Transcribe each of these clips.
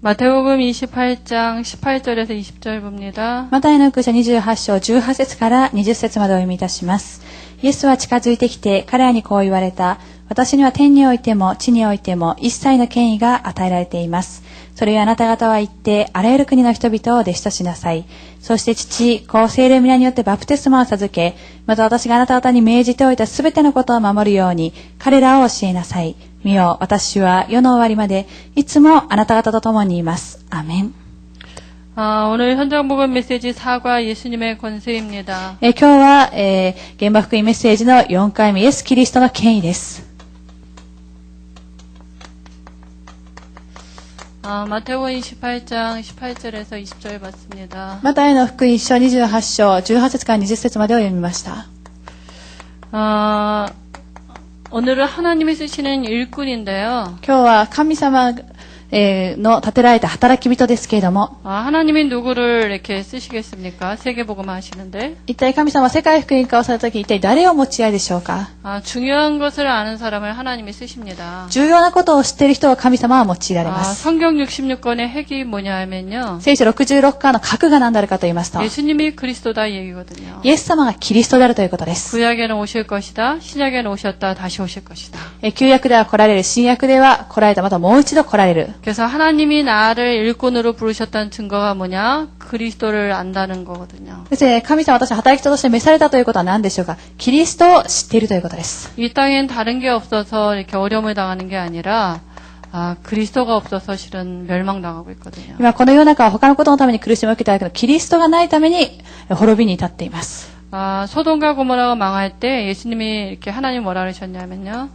마태복음 28장 18절에서 20절 봅니다. マタイの福音書28章18節から20節までお読みいたします。イエスは近づいてきて彼らにこう言われた。私には天においても地においても一切の権威が与えられています。それゆえあなた方は行ってあらゆる国の人々を弟子としなさい。そして父、子、聖霊皆によってバプテスマを授け、また私があなた方に命じておいたすべてのことを守るように彼らを教えなさい。見よ、私は世の終わりまでいつもあなた方と共にいます。アーメン。 오늘 현장 복음 메시지 4과 예수님의 권세입니다. 今日は、原爆福音メッセージの4回目、イエス・キリストの権威です。 마태복음 28장 18절에서 20절 봤습니다. マタイの福音書28章18節から20節までを読みました。 오늘은 하나님이 쓰시는 일꾼인데요. 今日は神様の立てられた働き人ですけれども、 하나님이 누구를 이렇게 쓰시겠습니까? 세계복음 하시는데. 一体神様は世界福音化をされたとき、一体誰を用いるでしょうか。 중요한 것을 아는 사람을 하나님이 쓰십니다. 重要なことを知っている人を神様は用いられます。 성경 66권의 핵이 뭐냐 하면요. 聖書66巻の核が何であるかと言いますと、 예수님이 그리스도다 이 얘기거든요. イエス様がキリストであるということです。 구약에는 오실 것이다. 신약에는 오셨다. 다시 오실 것이다. 旧約では来られる、新約では来られた、またもう一度来られる。 그래서 하나님이 나를 일꾼으로 부르셨다는 증거가 뭐냐? 그리스도를 안다는 거거든요. 先生、神様は私は働き人として召されたということは何でしょうか。キリストを知っているということです。 이 땅엔 다른 게 없어서 이렇게 어려움을 당하는 게 아니라 그리스도가 없어서 실은 멸망당하고 있거든요. 今この世の中は他のことのために苦しみを受けているけど、キリストがないために滅びに至っています。 소돔과 고모라가 망할 때 예수님이 이렇게 하나님 뭐라 그러셨냐면요.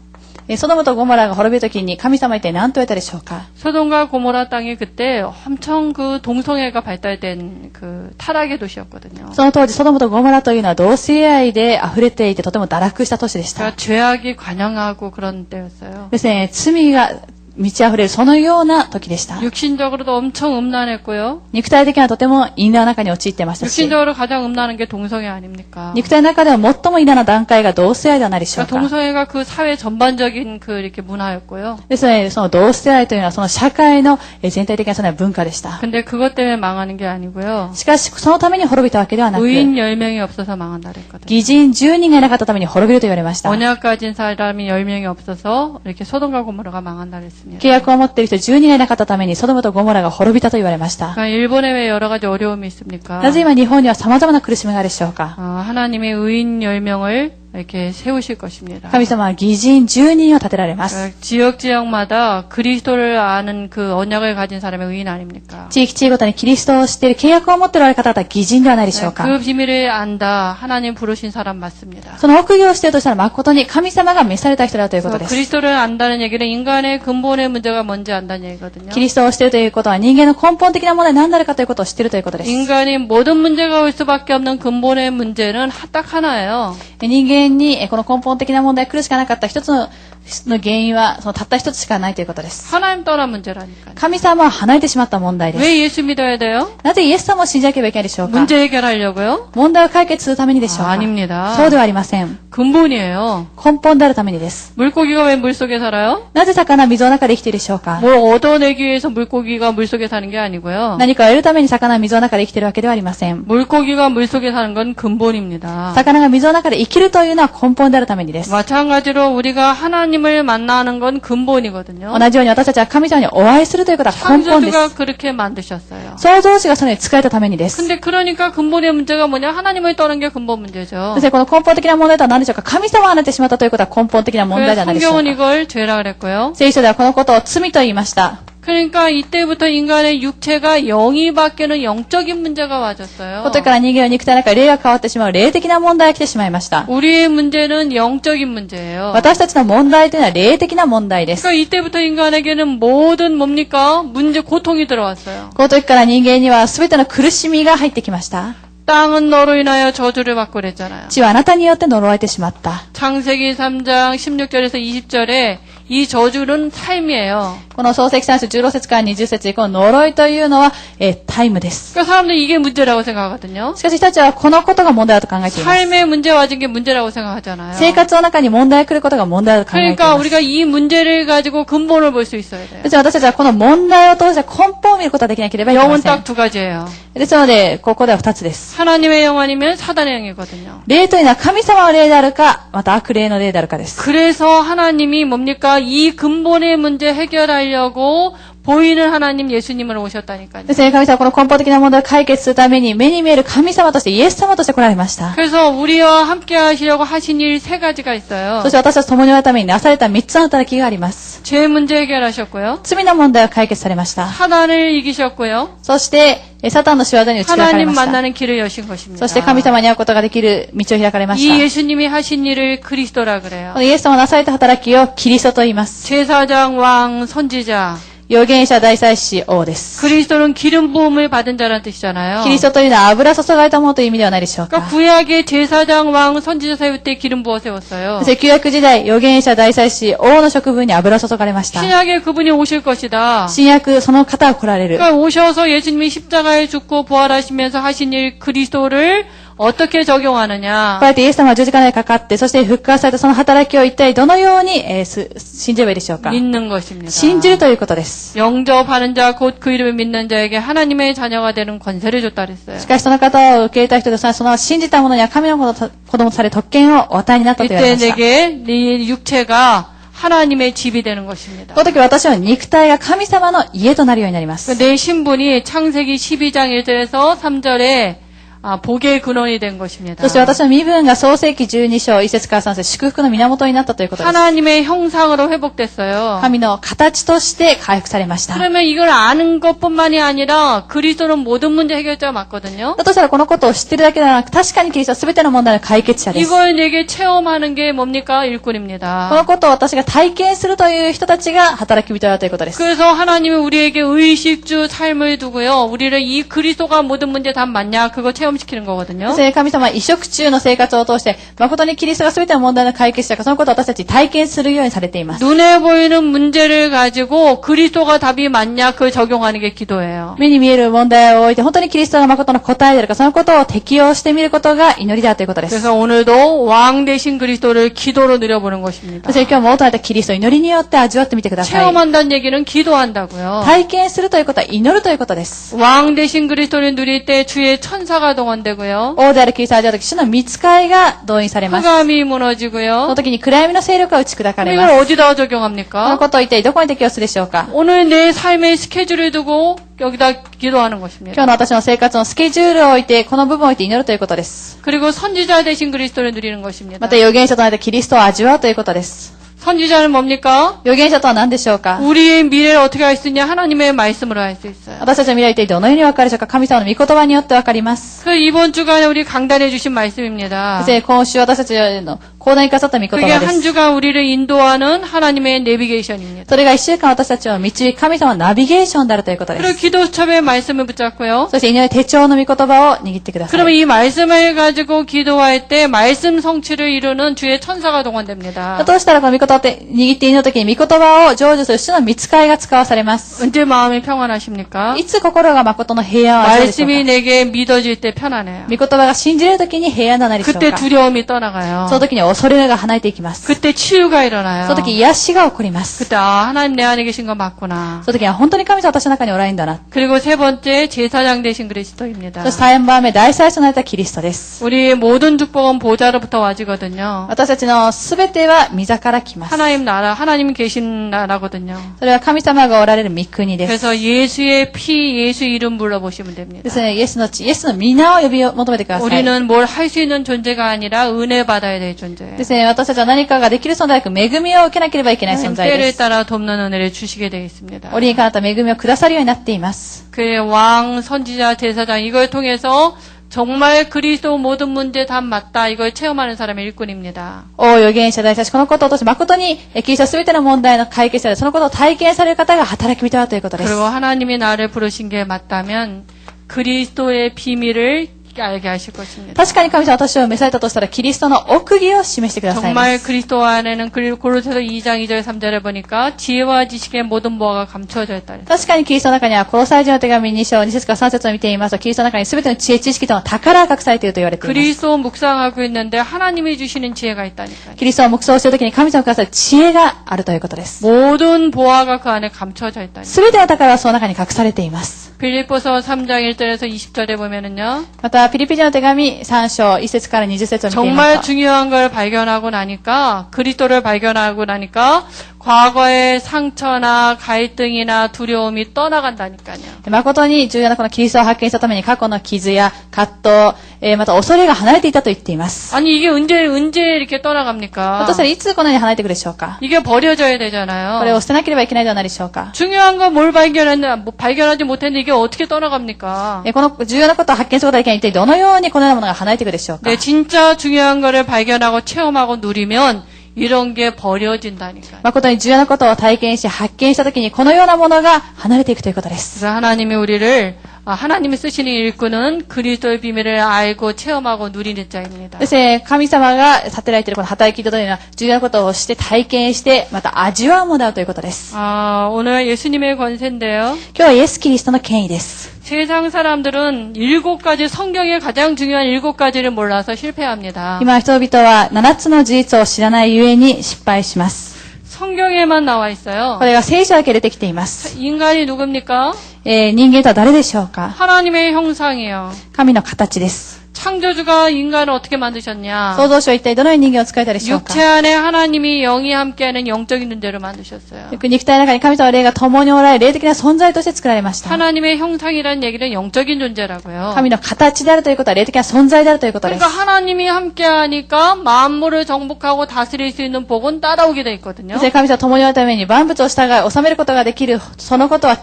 ソドムとゴモラが滅びるときに神様は一体何と言ったでしょうか。 소돔과 고모라 땅이 그때 엄청 그 동성애가 발달된 그 타락의 도시였거든요. その当時ソドムとゴモラというのは同性愛で溢れていてとても堕落した都市でした。 그러니까 죄악이 관영하고 그런 때였어요. ですね、罪が満ち溢れるそのような時でした。 육신적으로도 엄청 음란했고요. 肉体的にはとても淫乱の中に陥ってましたし、 육신적으로 가장 음란한 게 동성애 아닙니까? 肉体の中では最も淫乱な段階が同性愛ではないでしょう 그러니까 か。 동성애가 그 사회 전반적인 그 이렇게 문화였고요. ですね、その同性愛というのはその社会の全体的なその文化でした。 근데 그것 때문에 망하는 게 아니고요. しかしそのために滅びたわけではなく、 의인 10명이 없어서 망한다 그랬거든요. 義人10人がいなかったために滅びると言われました。 언약 가진 사람이 10명이 없어서 이렇게 소돔과 고모라가 망한다 그랬습니다. 契約を持っている人10人がいなかったためにソドムとゴモラが滅びたと言われました。 그러니까 일본에 왜 여러 가지 어려움이 있습니까? なぜ今日本には様々な苦しみがあるでしょうか。 하나님의 의인 10명을 이렇게 세우실 것입니다. 神様は義人10人を立てられます。 지역마다 그리스도를 아는 그 언약을 가진 사람의 의인 아닙니까? 地域地域ごとにキリストを知っている契約を持っておられる方々は義人ではないでしょうか。 그 비밀을 안다. 하나님 부르신 사람 맞습니다. その奥義を知っているとしたら誠に神様が召された人だということです。 그리스도를 안다는 얘기는 인간의 근본의 문제가 뭔지 안다는 얘기거든요. キリストを知っているということは人間の根本的な問題何であるかということを知っているということです。 인간이 모든 문제가 올 수밖에 없는 근본의 문제는 딱 하나예요. 人間にこの根本的な問題が来るしかなかった一つの原因はそのたった一つしかないということです。 하나님 떠난 문제라니까요. 神様は離れてしまった問題です。 왜 예수 믿어야 돼요? なぜイエス様を信じなければいけないでしょうか。 문제 해결하려고요? 問題を解決するためにでしょうか。 아닙니다. そうではありません。 근본이에요. 根本であるためにです。 물고기가 왜 물속에 살아요? なぜ魚は水の中で生きているでしょうか。 뭘 얻어내기 위해서 물고기가 물속에 사는 게 아니고요. 何かを得るために魚は水の中で生きているわけではありません。 물고기가 물속에 사는 건 근본입니다. 魚が水の中で生きるというのは根本であるためにです。 마찬가지로 우리가 하나님을 만나는 건 근본이거든요. 同じように私たちは神様にお会いするということは根本です。 창조주가 그렇게 만드셨어요. 創造主がそれに仕えたためにです。 근데 그러니까 근본의 문제가 뭐냐? 하나님을 떠난 게 근본 문제죠. 先生、この根本的な問題とは何でしょうか。神様を離れてしまったということは根本的な問題ではないでしょう 성경은 か。 이걸 죄라 그랬고요. 聖書ではこのことを罪と言いました。 그러니까 이때부터 인간의 육체가 영이 바뀌는 영적인 문제가 와졌어요. この時から人間の肉体の中で霊が変わってしまう霊的な問題が来てしまいました。 우리의 문제는 영적인 문제예요. 私たちの問題というのは霊的な問題です。 그러니까 이때부터 인간에게는 모든 뭡니까? 문제, 고통이 들어왔어요. この時から人間には全ての苦しみが入ってきました。 땅은 너로 인하여 저주를 받고 그랬잖아요. 地はあなたによって呪われてしまった。 창세기 3장 16절에서 20절에 이 저주는 삶이에요. この創世記3章16節から20節以降の呪いというのは、タイムです。 그러니까 사람들이 이게 문제라고 생각하거든요. しかし人たちはこのことが問題だと考えています。 삶의 문제 와진 게 문제라고 생각하잖아요. 生活の中に問題が来ることが問題だと考えてい 그러니까 ます。 우리가 이 문제를 가지고 근본을 볼 수 있어야 돼요. ですから私たちはこの問題を通して根本を見ることができなければいけま 영은 せん。 딱 두 가지예요. ですので、ここでは2つです。 하나님의 영 아니면 사단의 영이거든요. 霊というのは神様の霊であるか、また悪霊の霊であるかです。 그래서 하나님이 뭡니까? 이 근본의 문제 해결하려고 보이는 하나님 예수님을 오셨다니까요. ですね、神様はこの根本的な問題を解決するために目に見える神様としてイエス様として来られました。 그래서 우리와 함께 하시려고 하신 일 세 가지가 있어요. そして私たちと共におられるためになされた3つの働きがあります。 죄 문제 해결하셨고요. 罪の問題を解決されました。 사단을 이기셨고요. そして、サタンの仕業に打ち砕かれ 하나님 ました。 만나는 길을 여신 것입니다. そして神様に会うことができる道を開かれまし 이 た。 예수님이 하신 일을 그리스도라 그래요. このイエス様がなされた働きをキリストと言います。 제사장, 왕, 선지자. 預言者、大祭司、王です。 그리스도는 기름 부음을 받은 자라는 뜻이잖아요. キリストというのは油注がれたものという意味ではないでしょうか。 그러니까 구약의 제사장, 왕, 선지자 세울 때 기름 부어 세웠어요. 旧約時代、預言者、大祭司、王の職分に油注がれました。 신약에 그분이 오실 것이다. 新約、その方が来られる。 그러니까 오셔서 예수님이 십자가에 죽고 부활하시면서 하신 일 그리스도를 어떻게 적용하느냐. こうやってイエス様は十字架にかかって、そして復活されたその働きを一体どのように、信じればいいでしょうか。 믿는 것입니다. 信じるということです。 영접하는 자, 곧 그 이름을 믿는 자에게 하나님의 자녀가 되는 권세를 줬다 그랬어요. しかしその方を受け入れた人で、その信じた者には神の子供とされ特権をお与えになったと言われ 이때 ました。 내게 네 육체가 하나님의 집이 되는 것입니다. この時私は肉体が神様の家となるようになります。 내 신분이 창세기 12장 1절에서 3절에 복의 근원이 된 것입니다. そして私の身分が創世記12章1節から3節祝福の源になったということです。 하나님의 형상으로 회복됐어요. 神の形として回復されました。 그러면 이걸 아는 것뿐만이 아니라 그리스도는 모든 문제 해결자가 맞거든요. だとしたらこのことを知っているだけではなく、確かにキリストは全ての問題の解決者です。 이걸 내게 체험하는 게 뭡니까? こ 일꾼입니다. のことを私が体験するという人たちが働き人だということです。 그래서 하나님은 우리에게 의식주 삶을 두고요. 우리를 이 그리스도가 모든 문제 답 맞냐? 그거 체험시키는 거거든요. 神様は移植中の生活を通して、誠にキリストが全ての問題の解決者か、そのことを私たちに体験するようにされています。 눈에 보이는 문제를 가지고 그리스도가 답이 맞냐? 그걸 적용하는 게 기도예요. 目に見える問題を置いて、本当にキリストが誠の答えであるか、そのことを適用してみることが祈りだということです。 그래서 오늘도 왕 대신 그리스도를 기도로 누려보는 것입니다. そして今日も元々キリストを祈りによって味わってみてください。 체험한다는 얘기는 기도한다고요. 体験するということは祈るということです。 왕 대신 그리스도를 누릴 때 주의 천사가 동원되고요. 王であるキリストを味わうとき、主の御使いが動員されます。 흑암이 そ 무너지고요. の時に暗闇の勢力が打ち砕かれ 이걸 ます。 어디다 この 적용합니까? ことを一体どこに適用するでしょうか。 오늘 내 삶의 스케줄을 두고 여기다 기도하는 今 것입니다. 日の私の生活のスケジュールを置いて、この部分を置いて祈るということです。 그리고 선지자 대신 그리스도를 누리는 것입니다. また預言者となってキリストを味わうということです。 선지자는 뭡니까? 預言者とは何でしょうか。 우리의 미래를 어떻게 알 수 있냐? 하나님의 말씀으로 알 수 있어요. 私たちの未来ってどのように分かるでしょうか。神様の御言葉によって分かります。 그 이번 주간에 우리 강단해 주신 말씀입니다. 先生、今週私たちの講談にかさった御言 그게 葉で 한 す。 주간 우리를 인도하는 하나님의 내비게이션입니다. それが一週間私たちを導く神様のナビゲーションであるということで 그리고 す。 기도첩의 말씀을 붙잡고요. そして祈り手帳の御言葉を握ってくださ 그러면 い。 이 말씀을 가지고 기도할 때 말씀 성취를 이루는 주의 천사가 동원됩니다. どうしたらこの御言葉を握って祈るときに御言葉を成就する主の御使いが使わされます。 언제 마음이 평안하십니까? いつ心が誠の平安を味わうでしょう 말씀이 か。 내게 믿어질 때 편안해요. 御言葉が信じれるときに平安となりでしょう 그때 か。 두려움이 떠나가요. その時に恐れが離れていきます。 그때 치유가 일어나요. その時癒しが起こります。 그때 하나님 내 안에 계신 거 맞구나. その時には本当に神様は私の中におられるんだな。 그리고 세 번째 제사장 되신 그리스도입니다. そして3番目、大祭司となれたキリストです。 우리 모든 축복은 보좌로부터 와지거든요. 私たちのすべては御座から来ます。 하나님 나라, 하나님 계신 나라거든요. それは神様がおられる御国です。 그래서 예수의 피, 예수 이름 불러보시면 됩니다. ですね、イエスの地、イエスの皆を呼び求めてください。 우리는 뭘 할 수 있는 존재가 아니라 은혜 받아야 될 존재예요. ですね、私たちは何かができる存在でなく、恵みを受けなければいけない存在で 때를 す。 따라 돕는 은혜를 주시게 되어 있습니다. 折にかなった恵みをくださるようになっています。 그 왕, 선지자, 제사장 이걸 통해서 정말 그리스도 모든 문제 답 맞다. 이걸 체험하는 사람의 일꾼입니다. 王預言者大祭司、このことを通して誠にキリストすべての問題の解決者で、そのことを体験される方が働き人だということです。 그리고 하나님이 나를 부르신 게 맞다면 그리스도의 비밀을 알게 하실 것입니다. 確かに神様は私を召されたとしたら、キリストの奥義を示してくださいま 정말 す。 그리스도 안에는 그리고 골로새서 2장 2절 3절에 보니까 지혜와 지식의 모든 보화가 감추어져 있다. 確かにキリストの中には、コロサイ人の手紙2章2節から3節を見ていますと、キリストの中に全ての知恵知識との宝が隠されていると言われています。 그리스도 묵상하고 있는데 하나님이 주시는 지혜가 있다니까요. キリストを黙想しているときに神様がくださる知恵があるということです。 모든 보화가 그 안에 감춰져 있다니까요. 全ての宝はその中に隠されています。 빌립보서 3장 1절에서 20절에 보면은요. また、ピリピ人の手紙3章1節から20節を見ていま 정말 すと、 중요한 걸 발견하고 나니까 그리스도를 발견하고 나니까 과거의 상처나 갈등이나 두려움이 떠나간다니까요. 誠に重要なこのキリストを発見したために過去の傷や葛藤、また恐れが離れていたと言っています。 아니 이게 언제 이렇게 떠나갑니까? 私はいつこのように離れていくでしょうか。 이게 버려져야 これ 되잖아요. を捨てなければいけないではないでしょうか。 중요한 건 뭘 발견하지 못했는데 이게 어떻게 떠나갑니까? この重要なことを発見することができない一体どのようにこのようなものが離れていくでしょうか。 네, 진짜 중요한 거를 발견하고 체험하고 누리면 이런 게 버려진다니까요. 誠に重要なことを体験し発見したときにこのようなものが離れていくということです。 그래서 하나님이 쓰시는 일꾼은 그리스도의 비밀을 알고 체험하고 누리는 자입니다. ですね、神様が立てられているこの働き人というのは重要なことをして体験してまた味わうものだということです。 오늘 예수님의 권세인데요. 今日はイエス・キリストの権威です。 세상 사람들은 7가지 성경의 가장 중요한 7가지를 몰라서 실패합니다. 今人々は7つの事実を知らないゆえに失敗します。 성경에만 나와 있어요. これが聖書だけ出てきています。 인간이 누굽니까? 人間とは誰でしょうか。 하나님의 형상이에요. 神の形です。 창조주가 인간을 어떻게 만드셨냐? 創造主は一体どのように人間を作られたでしょうか。 육체 안에 하나님이 영이 함께하는 영적인 존재를 만드셨어요. 肉体の中に神と霊が共におられ、霊的な存在として作られました。 하나님의 형상이라는 얘기는 영적인 존재라고요. 神の形であるということは霊的な存在であるということです。 그러니까 하나님이 함께하니까 만물을 정복하고 다스릴 수 있는 복은 따라오게 돼 있거든요. そして神と共におるために万物を従い治めることができる、そのことは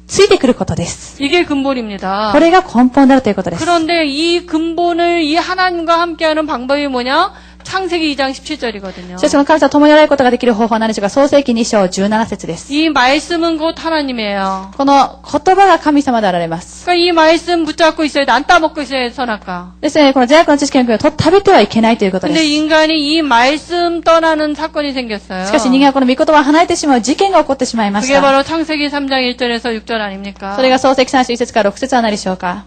ついてくることです。 이게 근본입니다. これが根本であるということです。 그런데 이 근본을 이 하나님과 함께하는 방법이 뭐냐? 창세기 2장 17절이거든요. しかしその神と共におられることができる方法は何でしょうか。創世記2章17節です。 이 말씀은 곧 하나님이에요. この言葉が神様であられます。 그러니까 이 말씀 붙잡고 있어야 돼. 안 따먹고 있어야 선악과. ですね、この邪悪の知識の国を食べてはいけないということで 근데 す。 인간이 이 말씀 떠나는 사건이 생겼어요. しかし人間はこの御言葉を離れてしまう事件が起こってしまいまし 그게 た。 바로 창세기 3장 1절에서 6절 아닙니까? それが創世記3章1節から6節は何でしょうか。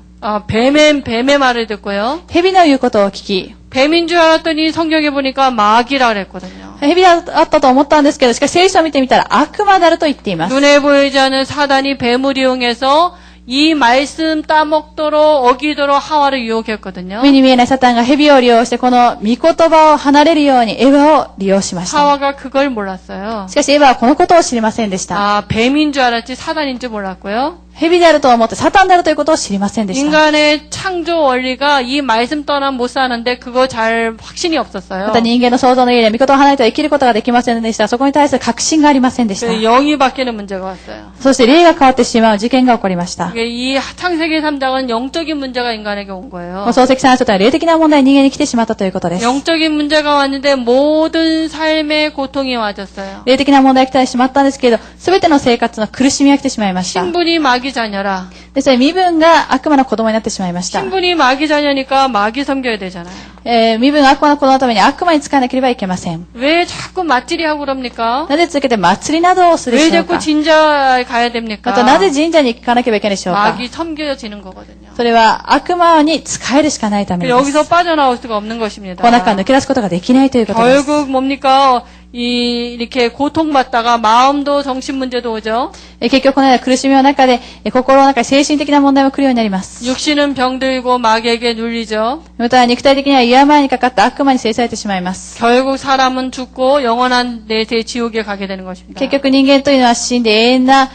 뱀의 말을 듣고요. 蛇の言うことを聞き、 뱀인 줄 알았더니 성경에 보니까 마귀라 그랬거든요. 蛇だったと思ったんですけど、しかし聖書を見てみたら悪魔であると言っています。 눈에 보이지 않는 사단이 뱀을 이용해서 이 말씀 따먹도록 어기도록 하와를 유혹했거든요. 目に見えないサタンが蛇を利用して、この御言葉を離れるようにエヴァを利用しました。 하와가 그걸 몰랐어요. しかしエヴァはこのことを知りませんでした。 뱀인 줄 알았지 사단인 줄 몰랐고요. 蛇であると思ってサタンであるということを知りませんでした。 인간의 창조 원리가 이 말씀 떠나면 못 사는데 그거 잘 확신이 없었어요. また人間の創造の家で御言葉を離れては生きることができませんでした。そこに対する確信がありませんでした。 그래서 영이 바뀌는 문제가 왔어요. そして霊が変わってしまう事件が起こりました。 이 창세기 3장은 영적인 문제가 인간에게 온 거예요. 創世記3章とは霊的な問題に人間に来てしまったということです。 영적인 문제가 왔는데 모든 삶의 고통이 와졌어요. 霊的な問題が来てしまったんですけれど、すべての生活の苦しみが来てしまいました。 신분이 마귀 자녀라. ですので身分が悪魔の子供になってしまいました。 신분이 마귀 자녀니까 마귀 섬겨야 되잖아요. 身分が悪魔の子供のために悪魔に使わなければいけません。 왜 자꾸 맞질이 하고 그럽니까? なぜ続けて祭りなどをするで 왜 しょう 자꾸 か。 진자에 가야 됩니까? またなぜ神社に行かなければいけないでしょうか。 마귀 섬겨지는 거거든요. それは悪魔に使えるしかないためです。 여기서 빠져나올 수가 없는 것입니다. この中から抜け出すことができないということです。 결국 뭡니까? 이렇게 고통받다가 마음도 정신 문제도 오죠. 結局このような苦しみの中で心の中に精神的な問題も来るようになります。 육신은 병들고 마귀에게 눌리죠. また肉体的には病にかかって悪魔に制されてしまいます。 결국 사람은 죽고 영원한 내세 지옥에 가게 되는 것입니다. 結局人間というのは死んで永遠な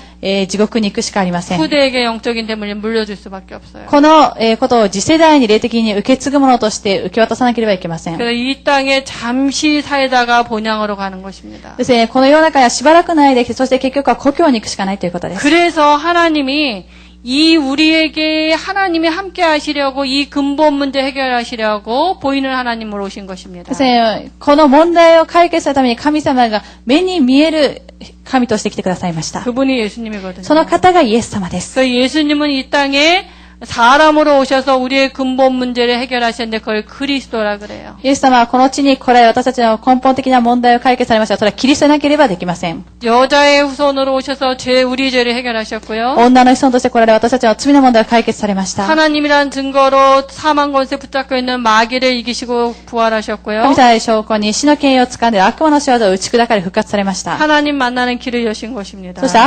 地獄に行くしかありません。 후대에게 영적인 대물을 물려줄 수밖에 없어요. このことを次世代に霊的に受け継ぐものとして受け渡さなければいけません。 그래서 이 땅에 잠시 살다가 본향으로 가는 것입니다. ですね、この世の中にはしばらくの間生きて、そして結局は故郷に行くしかないということです。 그래서 하나님이 이 우리에게 하나님이 함께 하시려고 이 근본 문제 해결하시려고 보이는 하나님으로 오신 것입니다. ですね、この問題を解決するために神様が目に見える神として来てくださいました。 그분이 예수님이거든요. その方がイエス様です。 그래서 예수님은 이 땅에 사람으로 오셔서 우리의 근본 문제를 해결하셨는데 그걸 그리스도라 그래요. イエス様はこの地に来られ、私たちの根本的な問題を解決されました。それはキリストでなければできません。 여자의 후손으로 오셔서 우리 죄를 해결하셨고요. 女の子孫として来られ、私たちの罪の問題を解決されました。 하나님이란 증거로 사망 권세 붙잡고 있는 마귀를 이기시고 神 부활하셨고요. 様の証拠に死の権威を掴んで悪魔の仕業を打ち砕かれ復活されました。 하나님 만나는 길을 여신 것입니다. そして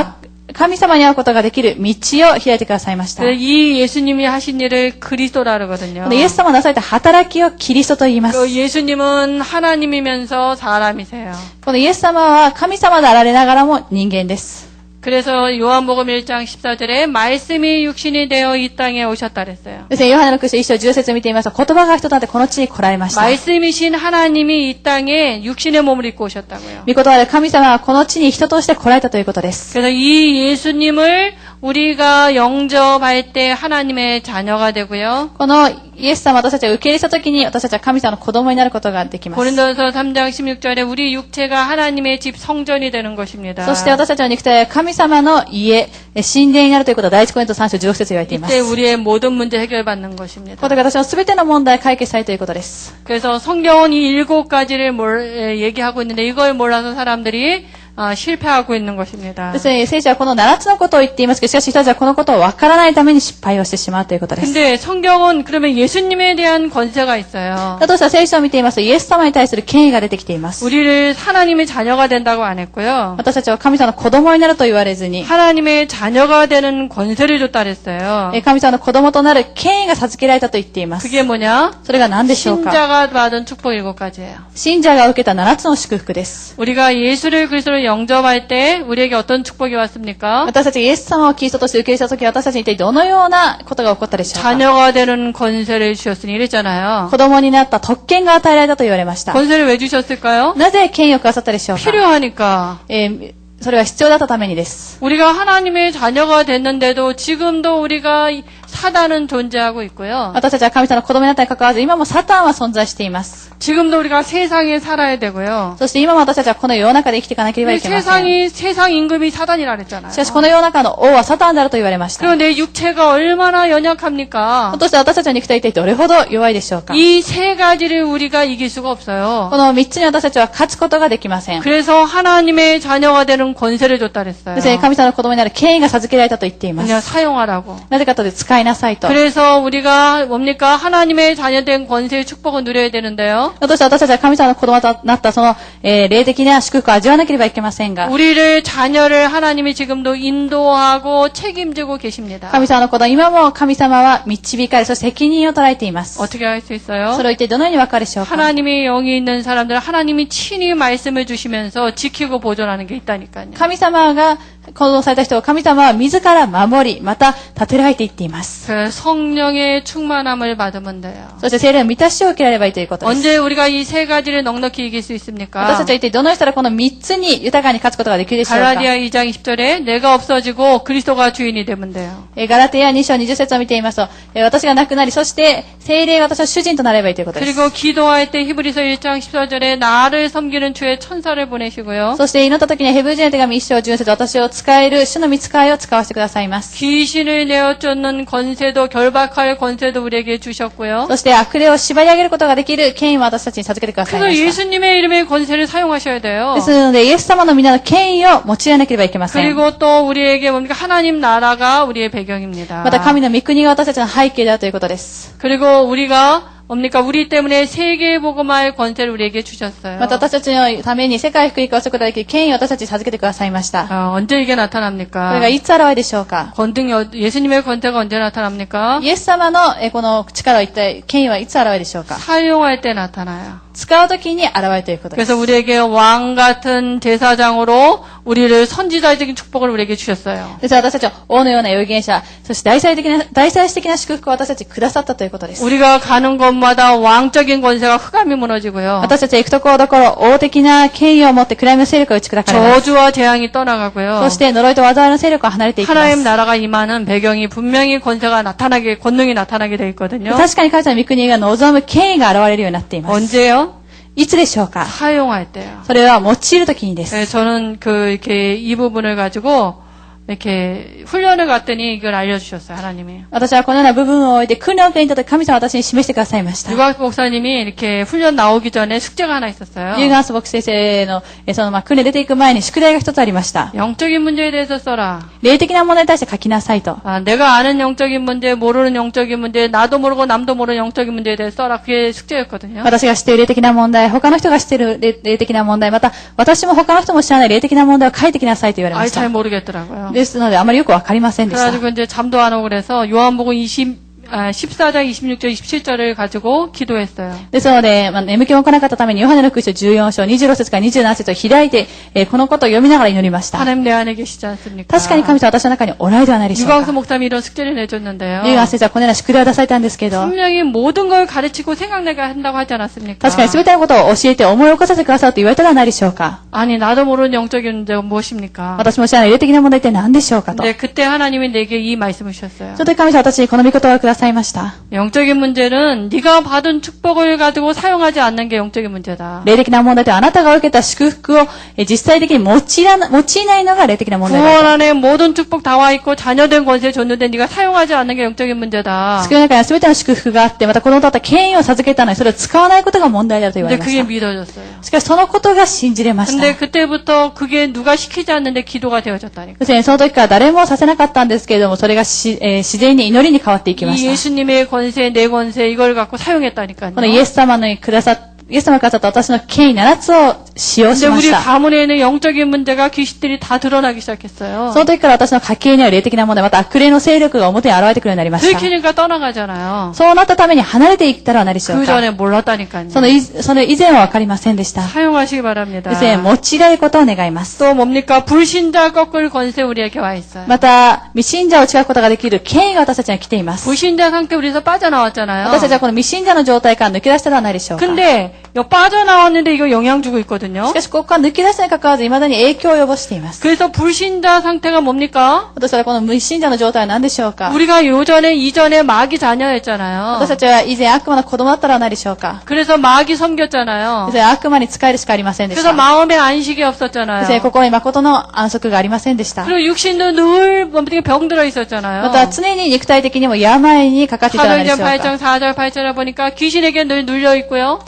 神様に会うことができる道を開いてくださいました。 이 예수님이 하신 일을 그리스도라 그러거든요. このイエス様がなされた働きをキリストと言います。 그 예수님은 하나님이면서 사람이세요. このイエス様は神様であられながらも人間です。 그래서 요한복음 1장 14절에 말씀이 육신이 되어 이 땅에 오셨다 그랬어요. ですね、ヨハネの福音書1章10節を見てみますと、言葉が人となってこの地に来られました。 말씀이신 하나님이 이 땅에 육신의 몸을 입고 오셨다고요. 御言葉で神様はこの地に人として来られたということです。 그래서 이 예수님을 우리가 영접할 때 하나님의 자녀가 되고요. このイエス様を私たちが受け入れたときに、私たちは神様の子供になることができます。 고린도서 3장 16절에 우리 육체가 하나님의 집 성전이 되는 것입니다. そして私たちの肉体は神様の家、神殿になるということを第一コリント3章16節言われています。 이때 우리의 모든 문제 해결받는 것입니다. これが私のすべての問題を解決されるということです。 그래서 성경은 이 7가지를 얘기하고 있는데 이걸 몰라서 사람들이 실패하고 있는 것입니다. ですね、聖書はこの7つのことを言っていますけど、しかし人たちはこのことを分からないために失敗をしてしまうということです。 근데 성경은 그러면 예수님에 대한 권세가 있어요. だとしたら聖書を見ていますと、イエス様に対する権威が出てきています。 우리를 하나님의 자녀가 된다고 안 했고요. 私たちは神様の子供になると言われずに、 하나님의 자녀가 되는 권세를 줬다 그랬어요. 神様の子供となる権威が授けられたと言っています。 그게 뭐냐? それが何でしょうか。 신자가 받은 축복 7가지예요. 信者が受けた7つの祝福です。 우리가 예수를 그리스도로 영접할 때 우리에게 어떤 축복이 왔습니까? 私たちがイエス様をキリストとして受け入れたとき、私たちに一体どのようなことが起こったでしょうか。 자녀가 되는 권세를 주셨으니 이랬잖아요. 子供になった特権が与えられたと言われました。 권세를 왜 주셨을까요? なぜ権威をくださったでしょうか。 필요하니까. それは必要だったためにです。 우리가 하나님의 자녀가 됐는데도 지금도 우리가 사단은 존재하고 있고요. 私たちは神様の子供になったに関わらず、今もサタンは存在しています。 지금도 우리가 세상에 살아야 되고요. そして今も私たちはこの世の中で生きていかなければいけません。 세상 임금이 사단이라 그랬잖아요. しかしこの世の中の王はサタンであると言われました。 그리고 내 육체가 얼마나 연약합니까? そして私たちの肉体は一体どれほど弱いでしょうか。 이 3가지를 우리가 이길 수가 없어요. この3つに私たちは勝つことができません。 그래서 하나님의 자녀가 되는 권세를 줬다 그랬어요. ですね、神様の子供になる権威が授けられたと言っています。 그냥 사용하라고. なぜかというと使いなさいと。 그래서 우리가 뭡니까? 하나님의 자녀된 권세의 축복을 누려야 되는데요. そして私たちは神様の子供となったその、霊的な祝福を味わわなければいけませんが、 우리를 자녀를 하나님이 지금도 인도하고 책임지고 계십니다. 神様の子供、今も神様は導かれ、そして責任を捉えています。 어떻게 할 수 있어요? それを一体どのように分かるでしょうか。 하나님의 영이 있는 사람들은 하나님이 친히 말씀을 주시면서 지키고 보존하는 게 있다니까요. 神様が行動された人を神様は自ら守り、また立てられていっています。 그 성령의 충만함을 받으면 돼요. そして聖霊の満たしを受けられればいいということです。 언제 우리가 이 3가지를 넉넉히 이길 수 있습니까? 私たちは一体どの人らこの3つに豊かに勝つことができるでしょうか。 갈라디아 2장 20절에 내가 없어지고 그리스도가 주인이 되면 돼요. ガラテヤ2章20節を見ていますと、私が亡くなり、そして聖霊が私の主人となればいいということです。 그리고 기도할 때 히브리서 1장 14절에 나를 섬기는 주의 천사를 보내시고요. そして祈った時にヘブル人の手紙1章10節、私を使える主の御使いを使わせてくださいます。 귀신을 내어 쫓는 권세도 결박할 권세도 우리에게 주셨고요. そして悪霊を縛り上げることができる権威を私たちに授けてください 그래서 ました。 예수님의 이름의 권세를 사용하셔야 돼요. ですので、イエス様の皆の権威を用いなければいけません。 그리고 또 우리에게 뭡니까? 하나님 나라가 우리의 배경입니다. また神の御国が私たちの背景であるということです。 그리고 우리가 뭡니까? 우리 때문에 세계 복음할 권세를 우리에게 주셨어요. また私たちのために世界福音化をすることができる権威を私たちに授けてくださいました。 언제 이게 これ 나타납니까? がいつ現れでしょうか。 예수님의 권세가 언제 나타납니까? イエス様のこの力は一体、権威はいつ現れでしょうか。 사용할 때 나타나요. 使うときに現れるということです。 그래서 우리에게 왕 같은 제사장으로 우리를 선지자적인 축복을 우리에게 주셨어요. ですから私たちは王のような預言者、そして大祭司的な祝福を私たちにくださったということです。 우리가 가는 곳마다 왕적인 권세가 흑암이 무너지고요. 私たちは行くところどころ王的な権威を持って暗闇の勢力が打ち砕かれます。 저주와 재앙이 떠나가고요. そして呪いと災いの勢力が離れていきます。 하나님 나라가 임하는 배경이 분명히 권세가 나타나게, 권능이 나타나게 되어 있거든요. 確かに神様の御国が望む権威が現れるようになっています。 언제요? いつでしょうか。 사용할 때요. それは用いるときにです。 저는 이렇게 이 부분을 가지고 이렇게 훈련을 갔더니 이걸 알려주셨어요, 하나님이. 私はこのような部分を置いて訓練を受けに行った時、神様は私に示してくださいました。 유각 목사님이 이렇게 훈련 나오기 전에 숙제가 하나 있었어요. ユーガンス牧師先生の、訓練出ていく前に宿題が一つありました。 영적인 문제에 대해서 써라. 霊的な問題に対して書きなさいと。 아, 내가 아는 영적인 문제, 모르는 영적인 문제, 나도 모르고 남도 모르는 영적인 문제에 대해서 써라. 그게 숙제였거든요. 私が知っている霊的な問題、他の人が知っている霊的な問題、また私も他の人も知らない霊的な問題を書いてきなさいと言われま 아이, した。 잘 모르겠더라고요. ですので、あまりよくわかりませんでした。 그래가지고 이제 잠도 안 오고 그래서 요한복음 14장 26절 27절을 가지고 기도했어요. ですので、眠気も来なかったために、ヨハネの福音書14章26節から27節を開いて、このことを読みながら祈りました。 하나님 내 안에 계시지 않습니까? 確かに神様は私の中におられるではないでしょう 유광수 か。 목사님이 이런 숙제를 내줬는데요. ユーガン先生はこのような宿題を出されたんですけど、 분명히 모든 걸 가르치고 생각내게 한다고 하지 않았습니까? 確かに全てのことを教えて思い起こさせてくださると言われたではないでしょうか。 아니 나도 모르는 영적인 문제가 무엇입니까? 私も知らない霊的な問題って何でしょうかと。 근데 그때 하나님이 내게 이 말씀을 주셨어요. その時神様は私にこの御言葉をくださいました。 영적인 문제는 네가 받은 축복을 가지고 사용하지 않는 게 영적인 문제다. 霊的な問題とはあなたが受けた祝福を実際的に用いないのが霊的な問題 구원 だ。 안에 모든 축복 다 와 있고 자녀된 권세 줬는데 네가 사용하지 않는 게 영적인 문제다. 救いの中には全ての祝福があって、また子供だった権威を授けたのにそれを使わないことが問題だと言われ 근데 まし 그게 た。 믿어졌어요. しかしそのことが信じれまし 근데 た。 그때부터 그게 누가 시키지 않는데 기도가 되어졌다니까. そしてその時から誰もさせなかったんですけれども、それが自然に祈りに変わっていきま 이 した。 예수님의 권세, 내 권세 이걸 갖고 사용했다니까요. このイエス様がくださった私の権威7つを使用し 근데 ま 우리 した。 가문에 있는 영적인 문제가 귀신들이 다 드러나기 시작했어요. その時から私の家系には霊的な問題、また悪霊の勢力が表に現れてくるようになりました。 들키니까 떠나가잖아요. そうなったために離れていったらはないでしょ 그 うか。 전에 몰랐다니까요. その以前は分かりませんでした。 사용하시기 바랍니다. ですね、用いられることを願います。 또 뭡니까? 불신자 꺾을 권세 우리에게 와 있어요. また、未信者を近くことができる権威が私たちには来ています。 불신자 상태 우리에서 빠져나왔잖아요. 私たちはこの未信者の状態から抜け出したらはないでしょうか。 근데 이거 빠져나왔는데 이거 영향 주고 있거든요. しかし、ここから抜け出したにかかわらず、未だに影響を及ぼしています。 그래서 불신자 상태가 뭡니까? 私はこの未信者の状態は何でしょうか。 우리가 이전에 마귀 자녀였잖아요. 私たちは以前悪魔の子供だったらはないでしょうか。 그래서 마귀 섬겼잖아요. ですね、悪魔に仕えるしかありませんでし 그래서 た。 마음에 안식이 ですね、 없었잖아요. 心に誠の安息がありませんでした。 그리고 육신도 늘 뭡니까? 병들어 있었잖아요. また、常に肉体的にも病にかかっていたらはないでしょう 사도행전 か。 8장 4절 8절에 보니까 귀신에게 늘 눌려 있고요.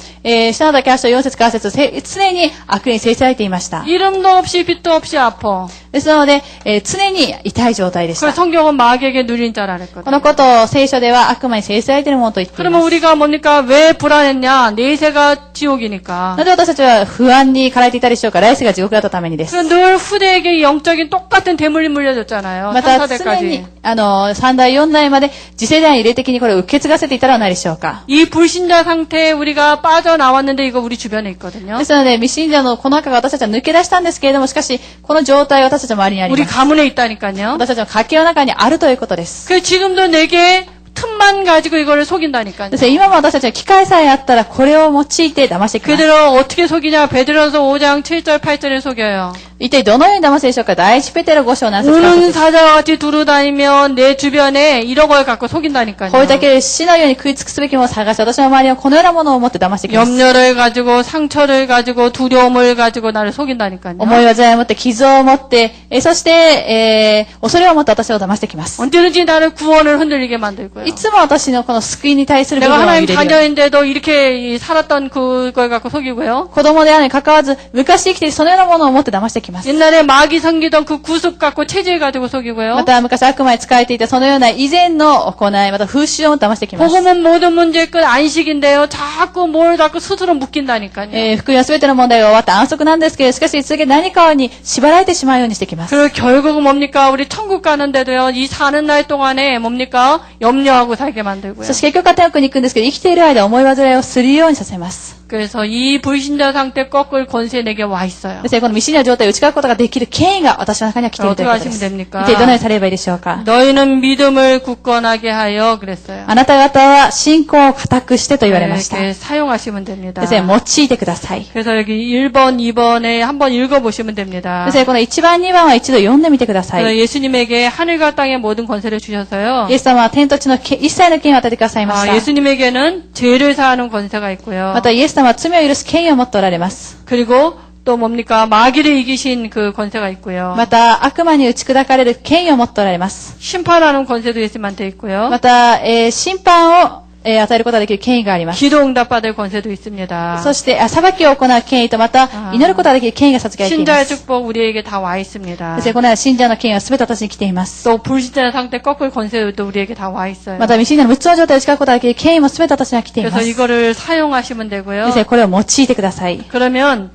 下のだけ8章4節から節、常に悪に制されていました。 이름도 없이 빛도 없이 아파. ですので、常に痛い状態でし 그 た。 성경은 마귀에게 눌린 자라 こ 그랬거든요. のことを聖書では悪魔に制されているものと言ってい 그러면 ます。 우리가 뭡니까? 왜 불안했냐? 내세가 지옥이니까. なぜ私たちは不安に駆られていたでしょうか。来世が地獄だったためにです。 그래서 늘 후대에게 영적인 똑같은 대물이 물려줬잖아요. また常に 3사대까지. 3代4代まで次世代に霊的にこれを受け継がせていたらはないでしょうか。 이 불신자 상태에 우리가 빠져나왔는데 이거 우리 주변에 있거든요. ですので未信者のこの中が私たちは抜け出したんですけれども、しかしこの状態は私たちの周りにあり 우리 ます。 가문에 있다니까요. 私たちの家計の中にあるということです。 그 지금도 내게 틈만 가지고 이거를 속인다니까요. ですね、今も私たちは機会さえあったらこれを用いて騙してきます。 그들을 어떻게 속이냐? 베드로서 5장 7절 8절에 속여요. 一体どのように騙すでしょうか。第一ペテロ5章何節から 우는 사자와 같이 두루다니면 내 주변에 이런 걸 갖고 속인다니까요. こういったけ死のように食いつくすべきものを探し、私の周りをこのようなものを持って騙してきます。 염려를 가지고 상처를 가지고 두려움을 가지고 나를 속인다니까요. 思い煩いを持って、傷を持って、そして、恐れを持って私を騙してきます。 언제든지 나를 구원을 흔들리게 만들고요. いつも私のこの救いに対する部 내가 分を 하나님 入れるように。 자녀인데도 이렇게 살았던 그걸 갖고 속이고요. 子供であるに関わらず、昔生きているそのようなものを持って騙してきます。 옛날에 마귀 섬기던 그 구습 갖고 체질 가지고 속이고요. また昔悪魔に仕えていたそのような以前の行い、また風習を騙してきます。 복음은 모든 문제의 끝 안식인데요. 자꾸 뭘 자꾸 스스로 묶인다니까요. 福音は全ての問題が終わって安息なんですけど、しかし続け何かに縛られてしまうようにしてきます。 그리고 결국은 뭡니까? 우리 천국 가는데도요. 이 사는 날 동안에 뭡니까? 염려하고 살게 만들고요. そして結局は天国に行くんですけど、生きている間思い煩いをするようにさせます。 그래서 이 불신자 상태 꺾을 권세 내게 와 있어요. ですね、この未信者の状態を打ち勝つことができる権威が私の中には来ているということです。 어떻게 하시면 됩니까? 一体どのようにされればいいでしょうか。 너희는 믿음을 굳건하게 하여 그랬어요. あなた方は信仰を固くしてと言われました。 이렇게 사용하시면 됩니다. ですね、用いてください。 그래서 여기 1번, 2번에 한번 읽어보시면 됩니다. ですね、この1番、2番は一度読んでみてくださ 그래서 い。 예수님에게 하늘과 땅의 모든 권세를 주셔서요. イエス様は天と地の一切の権威を与えてくださいました。 예수님에게는 죄를 사하는 권세가 있고요. またイエス様は罪を許す権威を持っておられます。 그리고 또 뭡니까? 마귀를 이기신 그 권세가 있고요. また、悪魔に打ち砕かれる権威を持っておられます。 심판하는 권세도 예수님한테 있고요. また、審判を、与えることができる権威があります。 기도 응답 받을 권세도 있습니다. そして、裁きを行う権威とまた、祈ることができる権威が授けられていま 신자의 す。 축복 우리에게 다 와 있습니다. そして、このような信者の権威は全て私に来ています。 또 불신자 상태 꺾을 권세도 우리에게 다 와 있어요. また、未信者の無知状態を打ち砕くことができる権威も全て私には来ていま 그래서 す。 이거를 사용하시면 되고요. ですね、これを用いてください。 그러면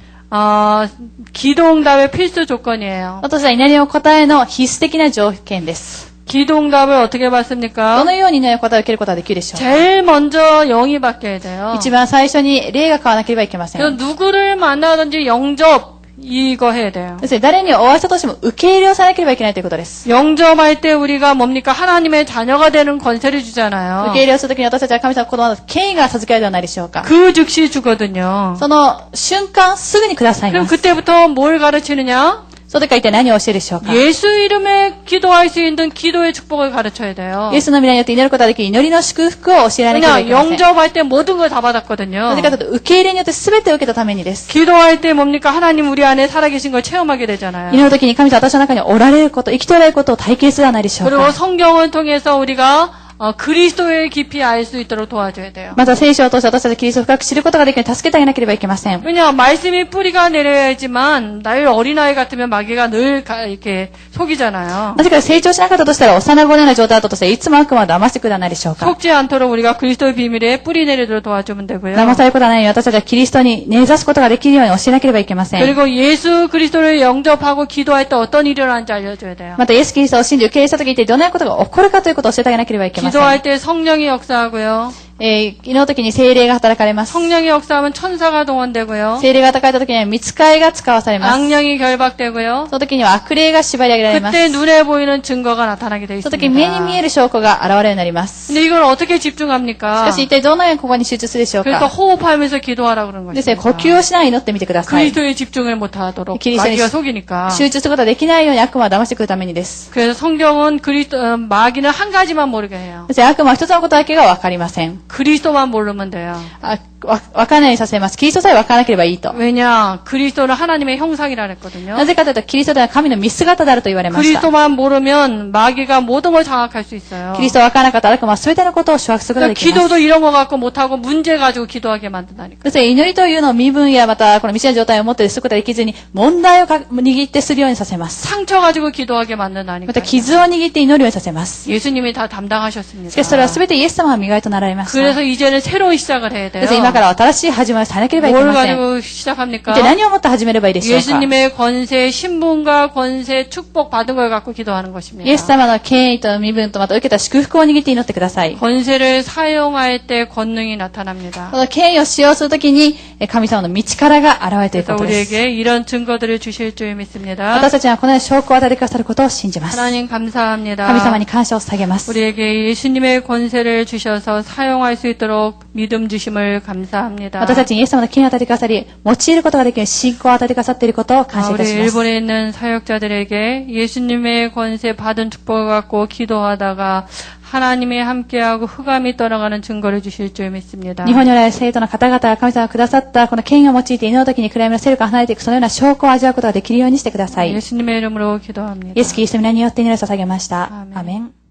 기도 응답의 필수 조건이에요. 私は祈りを答えの必須的な条件です。 기도 응답을 어떻게 ど 받습니까? のように祈りを答えを受けることができるでしょうか。 제일 먼저 영이 바뀌어야 돼요. 一番最初に霊が変わらなければいけませ 그래서 ん。 누구를 만나든지 영접 이거 해야 돼요. ですね、誰にお会いしたとしても受け入れをさなければいけないということです。 영접할 때 우리가 뭡니까? 하나님의 자녀가 되는 권세를 受 주잖아요. け入れをするときに私たちは神様の子供だと権威が授けられるではないでしょうか。 그 즉시 주거든요. その瞬間すぐにください 그럼 ます。 그때부터 뭘 가르치느냐? その時から一体何を教えるでしょうか。 예수 이름에 기도할 수 있는 기도의 축복을 가르쳐야 돼요. イエスの皆によって祈ることができる祈りの祝福を教えられなければい 그냥 けません。 영접할 때 모든 걸 다 받았거든요. なぜかというと、受け入れによって全てを受けたためにです。 기도할 때 뭡니까? 하나님 우리 안에 살아계신 걸 체험하게 되잖아요. 祈る時に神様は私の中におられること、生きておられることを体験するではないでしょう 그리고 か。 성경을 통해서 우리가 그리스도의 깊이 알 수 있도록 도와줘야 돼요. また聖書を通して私たちはキリストを深く知ることができるように助けてあげなければいけません。 왜냐 말씀이 뿌리가 내려야지만 늘 어린아이 같으면 마귀가 늘 이렇게 속이잖아요. なぜか成長しなかったとしたら幼子のような状態だったとしたらいつも悪魔を騙してくれはないでしょうか。 속지 않도록 우리가 그리스도의 비밀에 뿌리 내리도록 도와주면 되고요. 騙されることはないように私たちはキリストに根ざすことができるように教えなければいけません。 그리고 예수 그리스도를 영접하고 기도할 때 어떤 일이 일어나는지 알려줘야 돼요. またイエス・キリストを信じ受け入れした時に一体どのようなことが起こるかということを教えてあげなければいけません。 기도할 때 성령이 역사하고요. 祈る時に聖霊が働かれます。 성령이 역사하면 천사가 동원되고요. 聖霊が働かれた時には御使いが使わされます。 악령이 결박되고요. その時には悪霊が縛り上げられます。 그때 눈에 보이는 증거가 나타나게 돼 その時目に見え 있습니다. る証拠が現れるようになります。 근데 이걸 어떻게 し 집중합니까? かし一体どのようにここに集中するでしょう 그러니까 か。 호흡하면서 기도하라고 그러는 ですね、呼 것입니다. 吸をしながら祈ってみてください。 그리스도에 집중을 못하도록 그리스도에 마귀가 속이니까. 集中することができないように悪魔を騙してくるためにです。 그래서 성경은 마귀는 한 가지만 모르게 해요. ですね、悪魔は一つのことだけがわかりません。 그리스도만 모르면 돼요. わからないようにさせます。キリストさえわからなければいいと。 왜냐? 그리스도는 하나님의 형상이라 그랬거든요. なぜかというと、キリストでは神の見姿であると言われました。 그리스도만 모르면 마귀가 모든 걸 장악할 수 있어요. キリストをわからなかった悪魔は全てのことを掌握することがで 그러니까 きます。 기도도 이런 거 갖고 못하고 문제 가지고 기도하게 만든다니까. そして祈りというのを身分やまたこの未知な状態を持ってすることができずに問題を握ってするようにさせます。 상처 가지고 기도하게 만든다니까. また傷を握って祈るようにさせます。 예수님이 다 담당하셨습니다. しかしそれは全てイエス様が磨いとなられました。 그래서 이제는 새로운 시작을 해야 です今 돼요. から新しい始まりをさなければいけ 뭘 ません。 가지고 一 시작합니까? 体何をもって始めればいいでしょうか。 예수님의 권세, 신분과 권세, 축복 받은 걸 갖고 기도하는 것입니다. イエス様の権威と身分とまた受けた祝福を握って祈ってください。 권세를 사용할 때 권능이 나타납니다. この権威を使用するときに神様の道からが現れている 그래서 ことです。 우리에게 이런 증거들을 주실 줄 믿습니다. 私たちはこのような証拠を与えてくださることを信じます。 하나님 감사합니다. 神様に感謝を捧げます。 우리에게 예수님의 권세를 주셔서 사용할 수 있도록 믿음 주심을 감사합니다. 私たちにイエス様の権威を与えてくださり、用いることができる信仰を与えてくださっていることを感謝いた 우리 します。 일본에 있는 사역자들에게 예수님의 권세 받은 축복을 갖고 기도하다가 하나님이 함께하고 흑암이 떠나가는 증거를 주실 줄 믿습니다. 日本におられる生徒の方々が神様がくださったこの権威を用いて祈るときに暗闇の勢力が離れていくそのような証拠を味わうことができるようにしてください。イ 예수님의 이름으로 기도합니다. エス・キリストの皆によって祈りを捧げました。アーメンアーメン。